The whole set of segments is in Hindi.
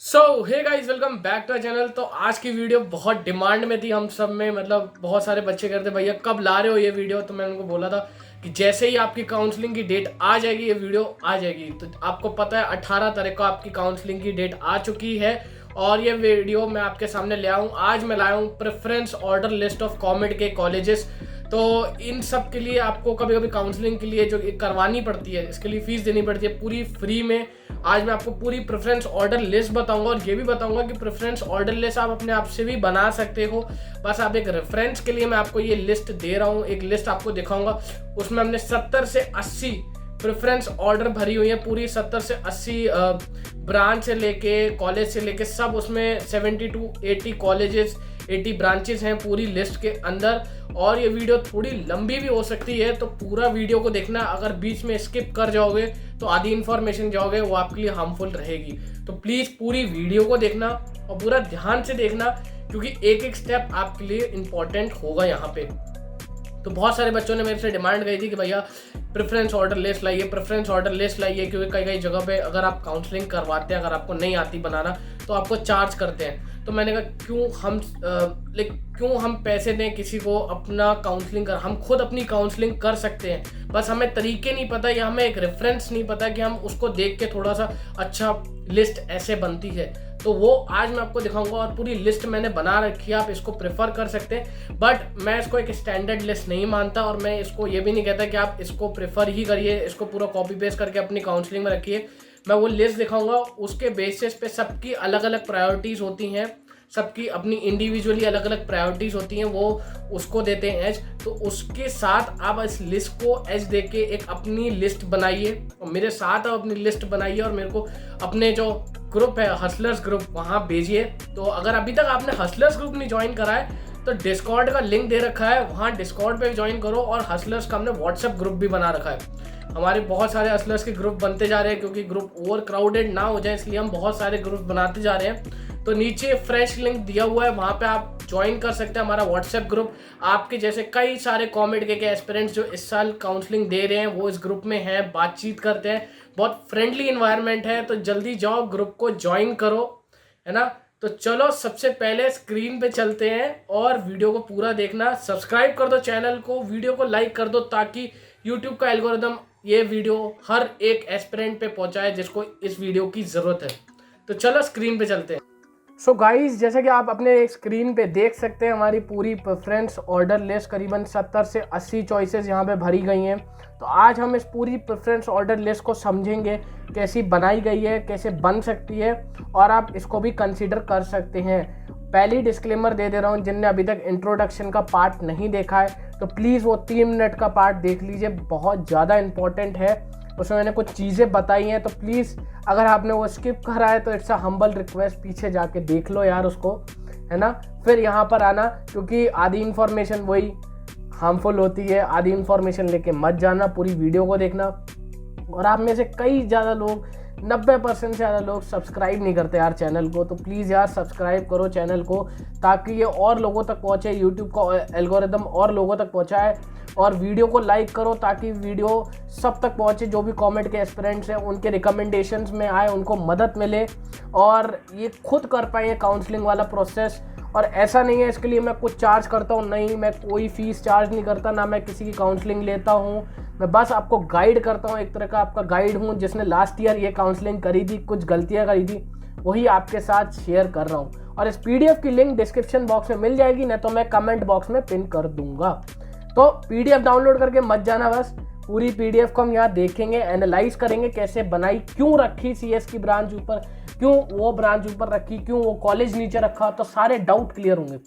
So hey guys, welcome back to channel. तो आज की वीडियो बहुत डिमांड में थी हम सब में, मतलब बहुत सारे बच्चे कहते भैया कब ला रहे हो ये वीडियो। तो मैंने उनको बोला था कि जैसे ही आपकी काउंसलिंग की डेट आ जाएगी ये वीडियो आ जाएगी। तो आपको पता है 18 तारीख को आपकी काउंसलिंग की डेट आ चुकी है और ये वीडियो मैं आपके सामने ले आऊँ। आज मैं लाया हूँ प्रेफरेंस ऑर्डर लिस्ट ऑफ कॉमेड के कॉलेजेस। तो इन सब के लिए आपको कभी कभी काउंसलिंग के लिए जो करवानी पड़ती है, इसके लिए फीस देनी पड़ती है पूरी फ्री में। आज मैं आपको पूरी प्रेफरेंस ऑर्डर लिस्ट बताऊंगा और ये भी बताऊंगा कि प्रेफरेंस ऑर्डर लिस्ट आप अपने आप से भी बना सकते हो। बस आप एक रेफरेंस के लिए मैं आपको ये लिस्ट दे रहा हूँ, एक लिस्ट आपको दिखाऊंगा। उसमें हमने 70 से 80 प्रेफरेंस ऑर्डर भरी हुई है, पूरी 70 से 80 ब्रांच से लेके कॉलेज से लेके सब, उसमें 70 to 80 कॉलेजेस 80 ब्रांचेस हैं पूरी लिस्ट के अंदर। और ये वीडियो थोड़ी लंबी भी हो सकती है, तो पूरा वीडियो को देखना। अगर बीच में स्किप कर जाओगे तो आधी इन्फॉर्मेशन जाओगे, वो आपके लिए हार्मफुल रहेगी। तो प्लीज़ पूरी वीडियो को देखना और पूरा ध्यान से देखना, क्योंकि एक एक स्टेप आपके लिए इम्पॉर्टेंट होगा यहाँ पे। तो बहुत सारे बच्चों ने मेरे से डिमांड की थी कि भैया प्रेफरेंस ऑर्डर लिस्ट लाइए, प्रेफरेंस ऑर्डर लिस्ट लाइए, क्योंकि कई कई जगह पे अगर आप काउंसलिंग करवाते हैं, अगर आपको नहीं आती बनाना तो आपको चार्ज करते हैं। तो मैंने कहा क्यों हम पैसे दें किसी को अपना काउंसलिंग कर, हम खुद अपनी काउंसलिंग कर सकते हैं। बस हमें तरीके नहीं पता या हमें एक रेफरेंस नहीं पता कि हम उसको देख के थोड़ा सा अच्छा लिस्ट ऐसे बनती है। तो वो आज मैं आपको दिखाऊंगा और पूरी लिस्ट मैंने बना रखी है, आप इसको प्रेफर कर सकते हैं। बट मैं इसको एक स्टैंडर्ड लिस्ट नहीं मानता और मैं इसको ये भी नहीं कहता कि आप इसको प्रेफर ही करिए, इसको पूरा कॉपी पेस्ट करके अपनी काउंसलिंग में रखिए। मैं वो लिस्ट दिखाऊंगा, उसके बेसिस पे सबकी अलग अलग प्रायोरिटीज़ होती हैं, सबकी अपनी इंडिविजुअली अलग अलग प्रायोरिटीज़ होती हैं, वो उसको देते हैं एज। तो उसके साथ आप इस लिस्ट को एज दे के एक अपनी लिस्ट बनाइए और मेरे साथ आप अपनी लिस्ट बनाइए और मेरे को अपने जो ग्रुप है हसलर्स ग्रुप वहाँ भेजिए। तो अगर अभी तक आपने हसलर्स ग्रुप नहीं ज्वाइन करा है तो डिस्कॉर्ड का लिंक दे रखा है, वहाँ डिस्कॉर्ड पे ज्वाइन करो। और हसलर्स का हमने व्हाट्सएप ग्रुप भी बना रखा है। हमारे बहुत सारे हसलर्स के ग्रुप बनते जा रहे हैं, क्योंकि ग्रुप ओवर क्राउडेड ना हो जाए इसलिए हम बहुत सारे ग्रुप बनाते जा रहे हैं। तो नीचे फ्रेश लिंक दिया हुआ है, वहाँ पे आप ज्वाइन कर सकते हैं हमारा व्हाट्सएप ग्रुप। आपके जैसे कई सारे कॉमेड के एस्पिरेंट्स जो इस साल काउंसलिंग दे रहे हैं वो इस ग्रुप में हैं, बातचीत करते हैं, बहुत फ्रेंडली इन्वायरमेंट है। तो जल्दी जाओ ग्रुप को ज्वाइन करो, है ना। तो चलो सबसे पहले स्क्रीन पे चलते हैं और वीडियो को पूरा देखना। सब्सक्राइब कर दो चैनल को, वीडियो को लाइक कर दो, ताकि यूट्यूब का एल्गोरिदम ये वीडियो हर एक एस्पिरेंट पे पहुंचाए जिसको इस वीडियो की ज़रूरत है। तो चलो स्क्रीन पे चलते हैं। सो गाइस, जैसे कि आप अपने स्क्रीन पे देख सकते हैं हमारी पूरी प्रेफरेंस ऑर्डर लिस्ट करीबन 70 से 80 चॉइसेस यहाँ पे भरी गई हैं। तो आज हम इस पूरी प्रेफरेंस ऑर्डर लिस्ट को समझेंगे, कैसी बनाई गई है, कैसे बन सकती है, और आप इसको भी कंसीडर कर सकते हैं। पहली डिस्क्लेमर दे रहा हूँ, जिनने अभी तक इंट्रोडक्शन का पार्ट नहीं देखा है तो प्लीज़ वो 3 मिनट का पार्ट देख लीजिए, बहुत ज़्यादा इंपॉर्टेंट है। उसमें मैंने कुछ चीज़ें बताई हैं, तो प्लीज़ अगर आपने वो स्किप करा है तो इट्स अ हम्बल रिक्वेस्ट, पीछे जाके देख लो यार उसको, है ना। फिर यहाँ पर आना, क्योंकि आधी इन्फॉर्मेशन वही हार्मफुल होती है। आधी इन्फॉर्मेशन लेके मत जाना, पूरी वीडियो को देखना। और आप में से कई ज़्यादा लोग, 90% से ज़्यादा लोग सब्सक्राइब नहीं करते यार चैनल को। तो प्लीज़ यार सब्सक्राइब करो चैनल को, ताकि ये और लोगों तक पहुँचे, यूट्यूब का एल्गोरिदम और लोगों तक पहुँचाए। और वीडियो को लाइक करो ताकि वीडियो सब तक पहुँचे, जो भी कॉमेड के एस्पिरेंट्स हैं उनके रिकमेंडेशंस में आए, उनको मदद मिले और ये खुद कर पाए काउंसलिंग वाला प्रोसेस। और ऐसा नहीं है इसके लिए मैं कुछ चार्ज करता हूँ, नहीं, मैं कोई फ़ीस चार्ज नहीं करता, ना मैं किसी की काउंसलिंग लेता हूँ। मैं बस आपको गाइड करता हूँ, एक तरह का आपका गाइड हूँ, जिसने लास्ट ईयर ये काउंसलिंग करी थी, कुछ गलतियाँ करी थी, वही आपके साथ शेयर कर रहा हूँ। और इस PDF की लिंक डिस्क्रिप्शन बॉक्स में मिल जाएगी, नहीं तो मैं कमेंट बॉक्स में पिन कर दूंगा। तो PDF डाउनलोड करके मत जाना, बस पूरी PDF को हम यहाँ देखेंगे, एनालाइज करेंगे कैसे बनाई, क्यों रखी CS की ब्रांच ऊपर, क्यों वो ब्रांच ऊपर रखी, क्यों वो कॉलेज नीचे रखा, तो सारे डाउट क्लियर होंगे।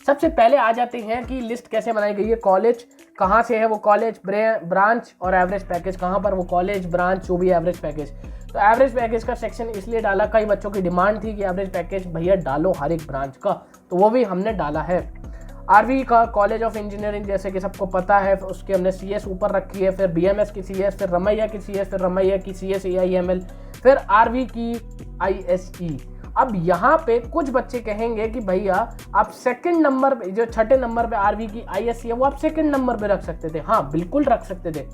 सबसे पहले आ जाते हैं कि लिस्ट कैसे बनाई गई है, कॉलेज कहाँ से है, वो कॉलेज, ब्रांच और एवरेज पैकेज कहाँ पर, वो कॉलेज, ब्रांच, जो भी एवरेज पैकेज। तो एवरेज पैकेज का सेक्शन इसलिए डाला, कई बच्चों की डिमांड थी कि एवरेज पैकेज भैया डालो हर एक ब्रांच का, तो वो भी हमने डाला है। RV का कॉलेज ऑफ इंजीनियरिंग, जैसे कि सबको पता है, उसके हमने CS ऊपर रखी है, फिर BMS की CS, फिर रमैया की CS, फिर रमैया की CS AIML, फिर RV की ISE। अब यहाँ पे कुछ बच्चे कहेंगे कि भैया आप सेकंड नंबर पे, जो छठे नंबर पे RV की ISE है, वो आप सेकंड नंबर पे रख सकते थे। हाँ बिल्कुल रख सकते थे,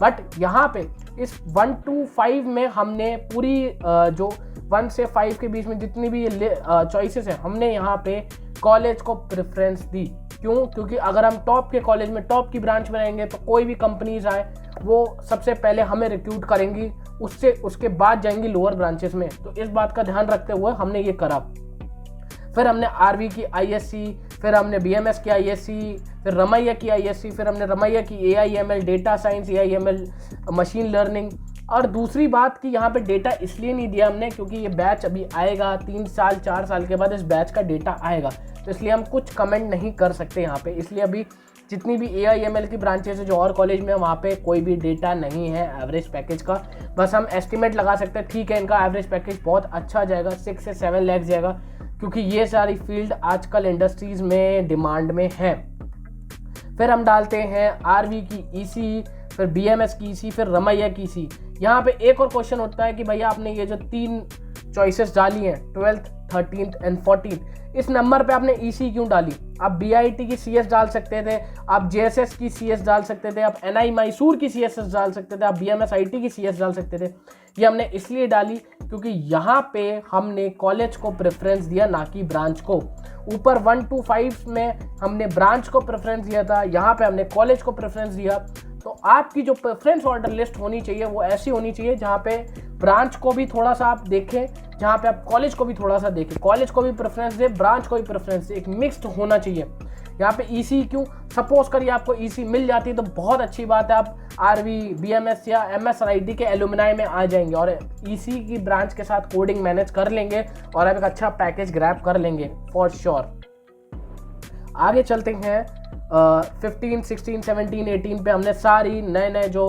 बट यहाँ पे इस 1 to 5 में हमने पूरी जो 1 से 5 के बीच में जितनी भी ये चॉइसेस हैं, हमने यहाँ पे कॉलेज को प्रेफरेंस दी। क्यों? क्योंकि अगर हम टॉप के कॉलेज में टॉप की ब्रांच में रहेंगे तो कोई भी कंपनीज आए वो सबसे पहले हमें रिक्रूट करेंगी, उसके बाद जाएंगी लोअर ब्रांचेस में। तो इस बात का ध्यान रखते हुए हमने ये करा। फिर हमने आरवी की आईएससी, फिर हमने बीएमएस की आईएससी, फिर रमैया की आईएससी, फिर हमने रमैया की AIML, data science, AIML, machine learning. और दूसरी बात कि यहाँ पे डेटा इसलिए नहीं दिया हमने क्योंकि ये बैच अभी आएगा 3 साल 4 साल के बाद इस बैच का डेटा आएगा, तो इसलिए हम कुछ कमेंट नहीं कर सकते यहाँ पे। इसलिए अभी जितनी भी एआईएमएल की ब्रांचेस है जो और कॉलेज में, वहाँ पे कोई भी डेटा नहीं है एवरेज पैकेज का। बस हम एस्टिमेट लगा सकते हैं, ठीक है इनका एवरेज पैकेज बहुत अच्छा जाएगा, 6 से 7 लाख जाएगा, क्योंकि ये सारी फील्ड आजकल इंडस्ट्रीज में डिमांड में है। फिर हम डालते हैं आरवी की ईसी, फिर बीएमएस की ईसी, फिर रमैया की ईसी। यहाँ पे एक और क्वेश्चन होता है कि भैया आपने ये जो 3 चॉइसेस डाली हैं 12th, 13th एंड 14th, इस नंबर पे आपने ईसी क्यों डाली? आप बीआईटी की सीएस डाल सकते थे, आप जेएसएस की सीएस डाल सकते थे, आप एनआई मैसूर की सीएसएस डाल सकते थे, आप बीएमएस आईटी की सीएस डाल सकते थे। ये हमने इसलिए डाली क्योंकि यहाँ पे हमने कॉलेज को प्रेफरेंस दिया, ना कि ब्रांच को। ऊपर 1 to 5 में हमने ब्रांच को प्रेफरेंस दिया था, यहाँ पे हमने कॉलेज को प्रेफरेंस दिया। तो आपकी जो प्रेफरेंस ऑर्डर लिस्ट होनी चाहिए वो ऐसी होनी चाहिए जहाँ पे ब्रांच को भी थोड़ा सा आप देखें, जहाँ पे आप कॉलेज को भी थोड़ा सा देखें, कॉलेज को भी प्रेफरेंस दे, ब्रांच को भी प्रेफरेंस दे, एक मिक्स्ड होना चाहिए। यहाँ पे ईसी क्यों? सपोज करिए आपको ईसी मिल जाती है तो बहुत अच्छी बात है, आप आरवी, बीएमएस या एमएसआईटी के एलुमनाई में आ जाएंगे और ईसी की ब्रांच के साथ कोडिंग मैनेज कर लेंगे और आप एक अच्छा पैकेज ग्रैब कर लेंगे फॉर श्योर। आगे चलते हैं 15, 16, 17, 18 पे हमने सारी नए जो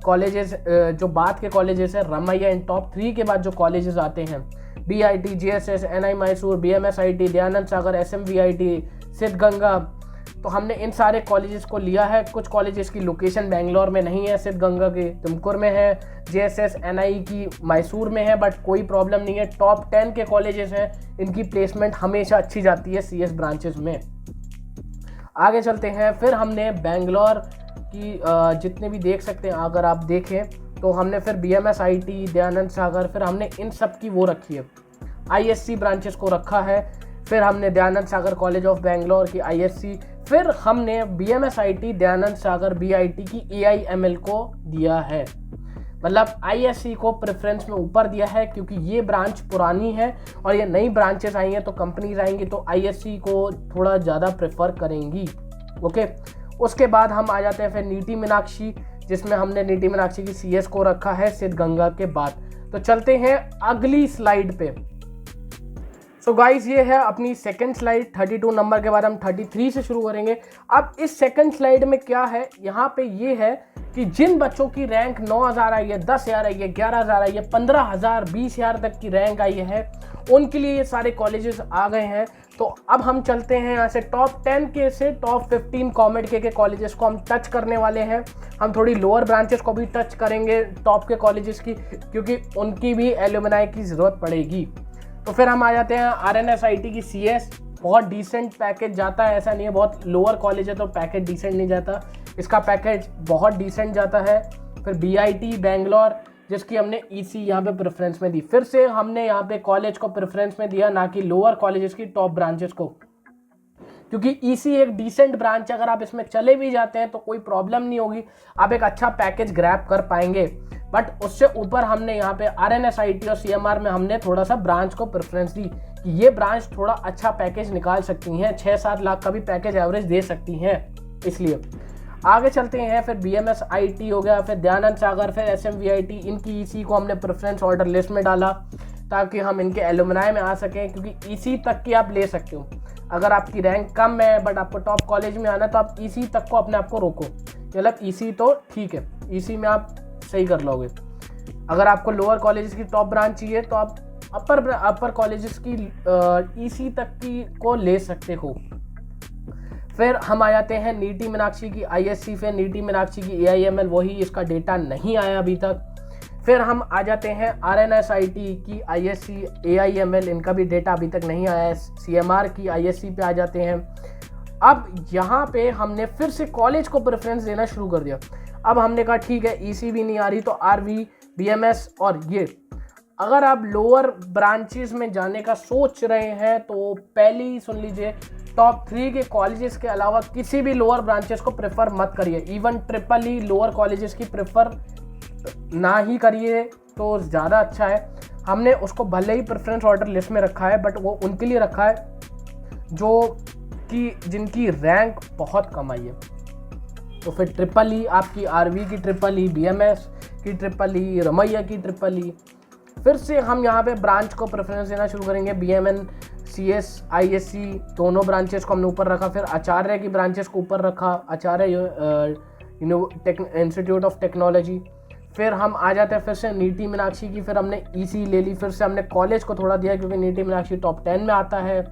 कॉलेजेस, जो बात के कॉलेजेस है, रमैया इन टॉप 3 के बाद जो कॉलेजेस आते हैं, BIT, GSS, NIE Mysore, BMSIT, Dayananda Sagar, SMVIT, Siddaganga, तो हमने इन सारे कॉलेजेस को लिया है। कुछ कॉलेजेस की लोकेशन बेंगलोर में नहीं है, सिद्धगंगा की तुमकुर में है, जेएसएस एनआई की मैसूर में है, बट कोई प्रॉब्लम नहीं है। टॉप 10 के कॉलेजेस हैं, इनकी प्लेसमेंट हमेशा अच्छी जाती है सीएस ब्रांचेस में। आगे चलते हैं, फिर हमने बेंगलोर की जितने भी देख सकते हैं, अगर आप देखें तो हमने फिर बीएमएस आईटी, दयानंद सागर, फिर हमने इन सब की वो रखी है, आईएससी ब्रांचेस को रखा है। फिर हमने दयानंद सागर कॉलेज ऑफ बेंगलोर की आईएससी, फिर हमने BMS IT, Dayanand Sagar BIT की एआईएमएल को दिया है। मतलब आईएससी को प्रेफरेंस में ऊपर दिया है क्योंकि ये ब्रांच पुरानी है और ये नई ब्रांचेस आई हैं, तो कंपनीज आएंगी तो आईएससी को थोड़ा ज़्यादा प्रेफर करेंगी। ओके, उसके बाद हम आ जाते हैं फिर नीति मीनाक्षी, जिसमें हमने नीति मीनाक्षी की सीएस को रखा है सिद्धगंगा के बाद। तो चलते हैं अगली स्लाइड पे। सो गाइस, ये है अपनी सेकंड स्लाइड। 32 नंबर के बाद हम 33 से शुरू करेंगे। अब इस सेकंड स्लाइड में क्या है, यहाँ पे ये है कि जिन बच्चों की रैंक 9000 आई है, 10,000 आई है, 11,000 आई है, 15,000, 20,000 तक की रैंक आई है, उनके लिए ये सारे कॉलेजेस आ गए हैं। तो अब हम चलते हैं यहाँ से टॉप 10 के से टॉप 15 कॉमेड के कॉलेजेस को हम टच करने वाले हैं। हम थोड़ी लोअर ब्रांचेस को भी टच करेंगे टॉप के कॉलेजेस की, क्योंकि उनकी भी एलुमनाई की ज़रूरत पड़ेगी। तो फिर हम आ जाते हैं आरएनएसआईटी की सीएस। बहुत डिसेंट पैकेज जाता है, ऐसा नहीं है बहुत लोअर कॉलेज है तो पैकेज डिसेंट नहीं जाता, इसका पैकेज बहुत डिसेंट जाता है। फिर बीआईटी बेंगलोर, जिसकी हमने ईसी यहाँ पे प्रेफरेंस में दी। फिर से हमने यहाँ पे कॉलेज को प्रेफरेंस में दिया, ना कि लोअर कॉलेजेस की टॉप ब्रांचेस को, क्योंकि ईसी एक डिसेंट ब्रांच है। अगर आप इसमें चले भी जाते हैं तो कोई प्रॉब्लम नहीं होगी, आप एक अच्छा पैकेज ग्रैब कर पाएंगे। बट उससे ऊपर हमने यहाँ पे आरएनएसआईटी और सीएमआर में हमने थोड़ा सा ब्रांच को प्रेफरेंस दी कि ये ब्रांच थोड़ा अच्छा पैकेज निकाल सकती हैं, 6-7 लाख का भी पैकेज एवरेज दे सकती हैं। इसलिए आगे चलते हैं, फिर बीएमएस आईटी हो गया, फिर दयानंद सागर, फिर एसएमवीआईटी, इनकी ईसी को हमने प्रेफरेंस ऑर्डर लिस्ट में डाला ताकि हम इनके एलुमनाई में आ सकें, क्योंकि ईसी तक की आप ले सकते हो। अगर आपकी रैंक कम है बट आपको टॉप कॉलेज में आना है तो आप ईसी तक को अपने आप को रोको, मतलब ईसी तो ठीक है, ईसी में आप सही कर लोगे। अगर आपको लोअर कॉलेजेस की टॉप ब्रांच चाहिए तो आप अपर कॉलेजेस की ईसी तक की को ले सकते हो। फिर हम आ जाते हैं नीति मीनाक्षी की आईएससी, फिर नीति मीनाक्षी की एआईएमएल, वही इसका डेटा नहीं आया अभी तक। फिर हम आ जाते हैं आरएनएसआईटी की आईएससी, एआईएमएल, इनका भी डेटा अभी तक नहीं आया है। सीएमआर की आईएससी पे आ जाते हैं। अब यहाँ पे हमने फिर से कॉलेज को प्रेफरेंस देना शुरू कर दिया। अब हमने कहा ठीक है, ईसी भी नहीं आ रही तो आरवी, बीएमएस और ये अगर आप लोअर ब्रांचेस में जाने का सोच रहे हैं तो पहली सुन लीजिए, टॉप 3 के कॉलेजेस के अलावा किसी भी लोअर ब्रांचेस को प्रेफर मत करिए। Even triple E lower colleges की प्रेफर ना ही करिए तो ज़्यादा अच्छा है। हमने उसको भले ही प्रेफरेंस ऑर्डर लिस्ट में रखा है, बट वो उनके लिए रखा है जो कि जिनकी रैंक बहुत कम आई है। तो फिर ट्रिपल ई, आपकी आरवी की ट्रिपल ई, बीएमएस की ट्रिपल ई, रमैया की ट्रिपल ई। फिर से हम यहाँ पे ब्रांच को प्रेफरेंस देना शुरू करेंगे। बीएमएन, सीएस, आईएससी दोनों ब्रांचेस को हमने ऊपर रखा। फिर आचार्य की ब्रांचेस को ऊपर रखा, आचार्य इंस्टीट्यूट ऑफ टेक्नोलॉजी। फिर हम आ जाते हैं फिर से नीति मीनाक्षी की, फिर हमने ईसी ले ली। फिर से हमने कॉलेज को थोड़ा दिया क्योंकि नीति मीनाक्षी टॉप 10 में आता है।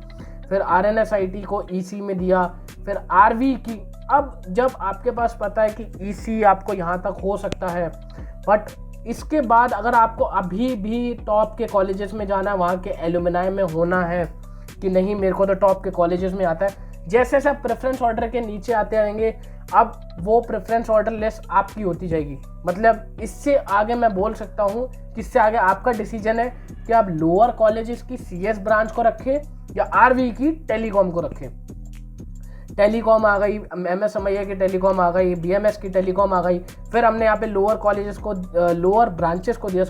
फिर आरएनएसआईटी को ईसी में दिया। फिर आरवी की, अब जब आपके पास पता है कि ईसी आपको यहाँ तक हो सकता है, बट इसके बाद अगर आपको अभी भी टॉप के कॉलेजेस में जाना है, वहाँ के एलुमनाई में होना है कि नहीं मेरे को तो टॉप के कॉलेजेस में आता है, जैसे जैसे आप प्रेफरेंस ऑर्डर के नीचे आते रहेंगे अब वो प्रेफरेंस ऑर्डर लिस्ट आपकी होती जाएगी। मतलब इससे आगे मैं बोल सकता हूँ कि इससे आगे आपका डिसीजन है कि आप लोअर कॉलेजेस की सीएस ब्रांच को रखें या आरवी की टेलीकॉम को रखें। टेलीकॉम आ गई, एमएस रमैया की टेलीकॉम आ गई, बीएमएस की टेलीकॉम आ गई। फिर हमने यहाँ पे लोअर कॉलेजेस को, लोअर ब्रांचेस को दिया,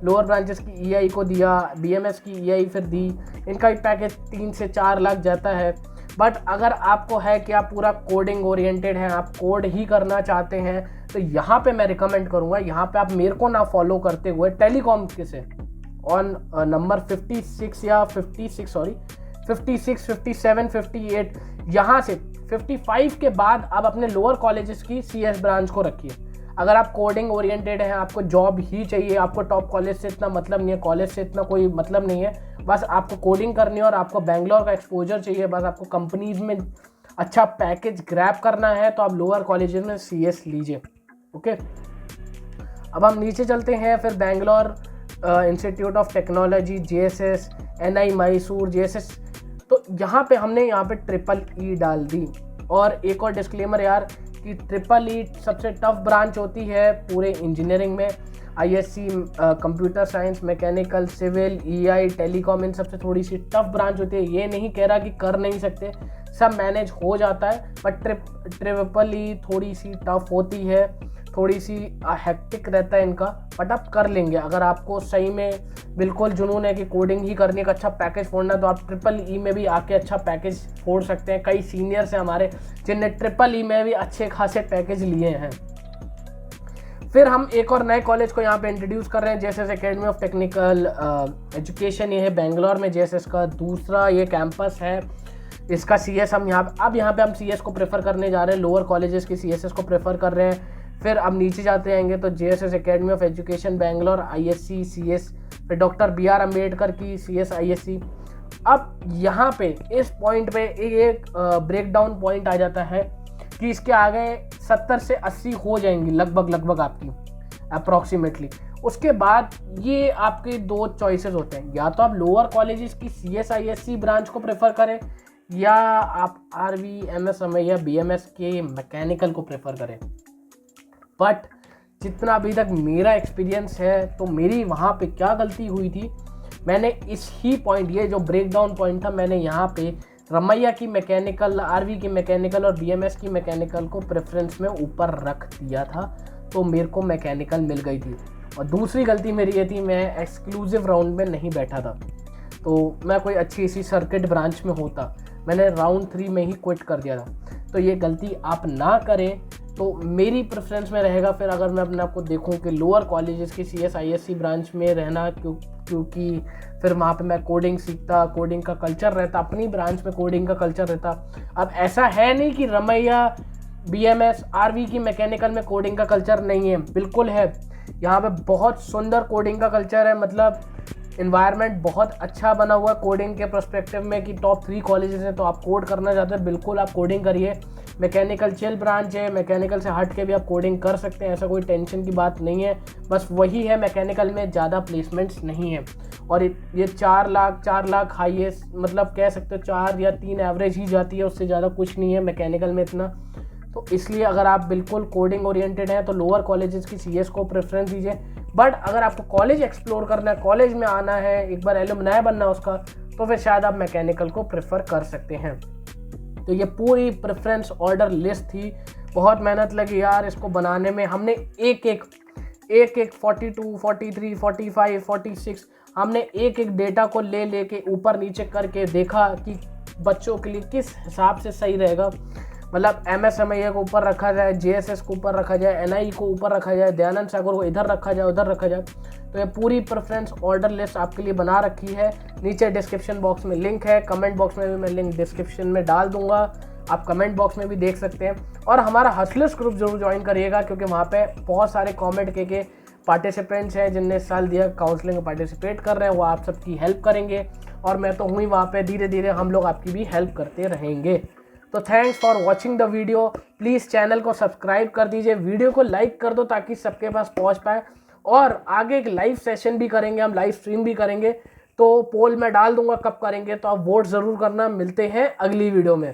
लोअर ब्रांचेस की ईआई को दिया, बीएमएस की ईआई फिर दी। इनका पैकेज 3 से 4 लाख जाता है। बट अगर आपको है कि आप पूरा कोडिंग ओरिएंटेड हैं, आप कोड ही करना चाहते हैं, तो यहाँ पे मैं रिकमेंड करूँगा, यहाँ पे आप मेरे को ना फॉलो करते हुए टेलीकॉम के से ऑन नंबर 56 या 56 57 58 यहाँ से 55 के बाद आप अपने लोअर कॉलेजेस की सीएस ब्रांच को रखिए। अगर आप कोडिंग ओरिएंटेड हैं, आपको जॉब ही चाहिए, आपको टॉप कॉलेज से इतना मतलब नहीं है, कॉलेज से इतना कोई मतलब नहीं है, बस आपको कोडिंग करनी है और आपको बैंगलोर का एक्सपोजर चाहिए, बस आपको कंपनीज में अच्छा पैकेज ग्रैब करना है, तो आप लोअर कॉलेजेस में सीएस लीजिए। ओके, अब हम नीचे चलते हैं। फिर Bangalore institute of technology, JSS, NI Mysore, JSS. तो यहाँ पे हमने यहाँ पे ट्रिपल ई डाल दी। और एक और डिस्क्लेमर यार कि ट्रिपल ई सबसे टफ ब्रांच होती है पूरे इंजीनियरिंग में। ISC, computer science, mechanical, civil, EI, telecom, इन सबसे थोड़ी सी टफ ब्रांच होती है। ये नहीं कह रहा कि कर नहीं सकते, सब मैनेज हो जाता है, बट ट्रिपल ई थोड़ी सी टफ होती है, थोड़ी सी हेक्टिक रहता है इनका, बट आप कर लेंगे। अगर आपको सही में बिल्कुल जुनून है कि कोडिंग ही करने का अच्छा पैकेज फोड़ना, तो आप ट्रिपल ई में भी आके अच्छा पैकेज फोड़ सकते हैं। कई सीनियर्स हैं हमारे जिनने ट्रिपल ई में भी अच्छे खासे पैकेज लिए हैं। फिर हम एक और नए कॉलेज को यहाँ पे इंट्रोड्यूस कर रहे हैं, JSS academy of technical education. ये है बेंगलोर में जेएसएस का दूसरा ये कैंपस है। इसका सीएस हम यहाँ पे हम सीएस को प्रेफर करने जा रहे हैं, लोअर कॉलेजेस की सीएसएस को प्रेफर कर रहे हैं। फिर अब नीचे जाते आएंगे तो JSS academy of education Bangalore, ISC, CS, फिर डॉक्टर बीआर अम्बेडकर की सीएस, आईएससी। अब यहाँ पे इस पॉइंट पे एक ब्रेक डाउन पॉइंट आ जाता है कि इसके आगे 70 से 80 हो जाएंगी लगभग आपकी अप्रॉक्सीमेटली। उसके बाद ये आपके दो चॉइसेस होते हैं, या तो आप लोअर कॉलेजेस की सीएस, आईएससी ब्रांच को प्रेफर करें, या आप आरवी, एमएस रमैया, बीएमएस के मैकेनिकल को प्रेफर करें। बट जितना अभी तक मेरा एक्सपीरियंस है, तो मेरी वहाँ पे क्या गलती हुई थी, मैंने इस ही पॉइंट, ये जो ब्रेक डाउन पॉइंट था, मैंने यहाँ पे रमैया की मैकेनिकल, आरवी की मैकेनिकल और बीएमएस की मैकेनिकल को प्रेफरेंस में ऊपर रख दिया था, तो मेरे को मैकेनिकल मिल गई थी। और दूसरी गलती मेरी ये थी, मैं एक्सक्लूसिव राउंड में नहीं बैठा था, तो मैं कोई अच्छी सी सर्किट ब्रांच में होता, मैंने राउंड 3 में ही क्विट कर दिया था। तो ये गलती आप ना करें, तो मेरी प्रेफरेंस में रहेगा। फिर अगर मैं अपने आप को देखूं कि लोअर कॉलेजेस की सीएस, आईएससी ब्रांच में रहना, क्योंकि फिर वहाँ पे मैं कोडिंग सीखता, कोडिंग का कल्चर रहता, अपनी ब्रांच में कोडिंग का कल्चर रहता। अब ऐसा है नहीं कि रमैया, बीएमएस, आरवी की मैकेनिकल में कोडिंग का कल्चर नहीं है, बिल्कुल है। यहाँ पे बहुत सुंदर कोडिंग का कल्चर है, मतलब इन्वायरमेंट बहुत अच्छा बना हुआ है कोडिंग के पर्सपेक्टिव में कि टॉप 3 कॉलेजेस हैं, तो आप कोड करना चाहते हैं, बिल्कुल आप कोडिंग करिए। मैकेनिकल चिल ब्रांच है, मैकेनिकल से हट के भी आप कोडिंग कर सकते हैं, ऐसा कोई टेंशन की बात नहीं है। बस वही है, मैकेनिकल में ज़्यादा प्लेसमेंट्स नहीं है। और ये 4 लाख हाईएस्ट, मतलब कह सकते हो 4 या 3 एवरेज ही जाती है, उससे ज़्यादा कुछ नहीं है मैकेनिकल में इतना। तो इसलिए अगर आप बिल्कुल कोडिंग ओरिएंटेड हैं, तो लोअर कॉलेजेस की सीएस को प्रेफरेंस दीजिए। बट अगर आपको कॉलेज एक्सप्लोर करना है, कॉलेज में आना है, एक बार एलुमनाई बनना है उसका, तो फिर शायद आप मैकेनिकल को प्रेफर कर सकते हैं। तो ये पूरी प्रेफरेंस ऑर्डर लिस्ट थी। बहुत मेहनत लगी यार इसको बनाने में। हमने एक एक 42, 43, 45, 46 हमने एक एक डेटा को ले के ऊपर नीचे करके देखा कि बच्चों के लिए किस हिसाब से सही रहेगा। मतलब MSMIA को ऊपर रखा जाए, JSS को ऊपर रखा जाए, NI को ऊपर रखा जाए, दयानंद सागर को इधर रखा जाए, उधर रखा जाए। तो ये पूरी प्रेफरेंस ऑर्डर लिस्ट आपके लिए बना रखी है। नीचे डिस्क्रिप्शन बॉक्स में लिंक है, कमेंट बॉक्स में भी मैं लिंक डिस्क्रिप्शन में डाल दूंगा, आप कमेंट बॉक्स में भी देख सकते हैं। और हमारा हसलर्स ग्रुप जरूर ज्वाइन करिएगा, क्योंकि वहाँ पे बहुत सारे कमेंट के पार्टिसिपेंट्स हैं जिनने इस साल दिया काउंसलिंग में पार्टिसिपेट कर रहे हैं, वो आप सबकी हेल्प करेंगे। और मैं तो हुई वहाँ पे, धीरे धीरे हम लोग आपकी भी हेल्प करते रहेंगे। तो thanks for watching the video. Please channel को सब्सक्राइब कर दीजिए, वीडियो को लाइक कर दो ताकि सबके पास पहुँच पाए। और आगे एक लाइव सेशन भी करेंगे, हम लाइव स्ट्रीम भी करेंगे, तो पोल में डाल दूंगा कब करेंगे, तो आप वोट ज़रूर करना। मिलते हैं अगली वीडियो में।